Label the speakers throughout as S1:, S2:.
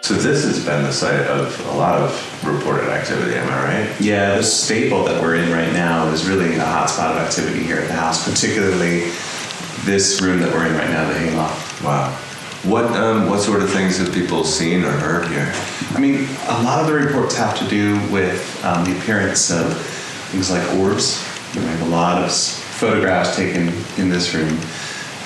S1: So this has been the site of a lot of reported activity, am I right?
S2: Yeah, the staple that we're in right now is really a hotspot of activity here at the house, particularly this room that we're in right now, the hayloft.
S1: Wow. What sort of things have people seen or heard here?
S2: I mean, a lot of the reports have to do with the appearance of things like orbs. We have a lot of photographs taken in this room.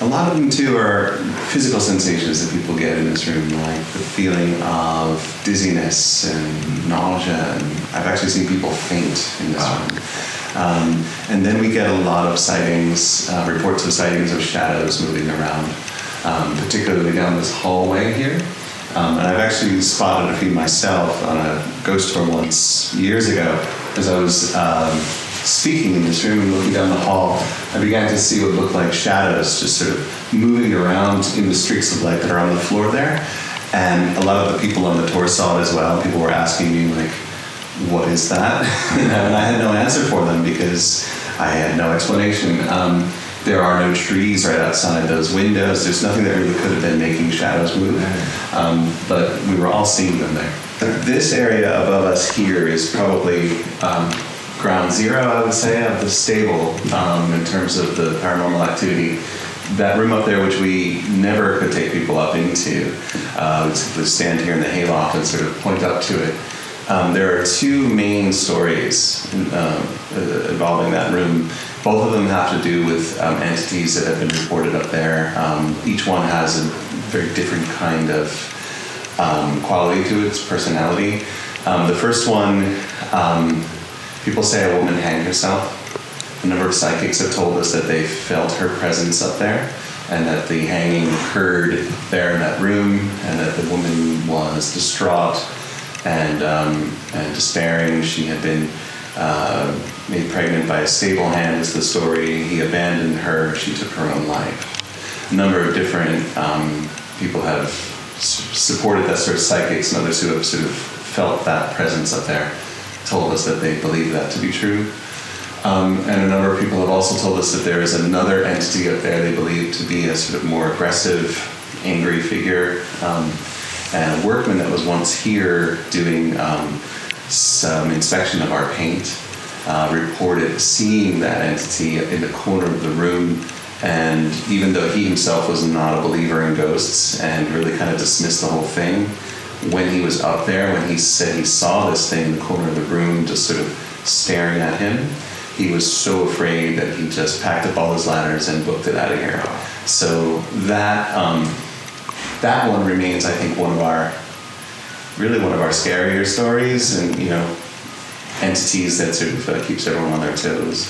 S2: A lot of them, too, are physical sensations that people get in this room, like the feeling of dizziness and nausea. And I've actually seen people faint in this room. And then we get a lot of sightings, reports of sightings of shadows moving around, particularly down this hallway here. And I've actually spotted a few myself on a ghost tour once, years ago, as I was speaking in this room and looking down the hall. I began to see what looked like shadows just sort of moving around in the streaks of light that are on the floor there. And a lot of the people on the tour saw it as well. People were asking me, like, what is that? And I had no answer for them because I had no explanation. There are no trees right outside those windows. There's nothing that really could have been making shadows move. But we were all seeing them there. This area above us here is probably ground zero, I would say, of the stable in terms of the paranormal activity. That room up there, which we never could take people up into, would simply stand here in the hayloft and sort of point up to it. There are two main stories involving that room. Both of them have to do with entities that have been reported up there. Each one has a very different kind of quality to its personality. The first one, people say a woman hanged herself. A number of psychics have told us that they felt her presence up there and that the hanging occurred there in that room and that the woman was distraught and despairing. She had been made pregnant by a stable hand is the story. He abandoned her. She took her own life. A number of different people have supported that sort of psychics, and others who have sort of felt that presence up there told us that they believe that to be true. And a number of people have also told us that there is another entity up there they believe to be a sort of more aggressive, angry figure. And a workman that was once here doing some inspection of our paint reported seeing that entity in the corner of the room. And even though he himself was not a believer in ghosts and really kind of dismissed the whole thing, when he was up there, when he said he saw this thing in the corner of the room just sort of staring at him, he was so afraid that he just packed up all his ladders and booked it out of here. So that one remains, I think, one of our scarier stories, and entities that sort of keeps everyone on their toes.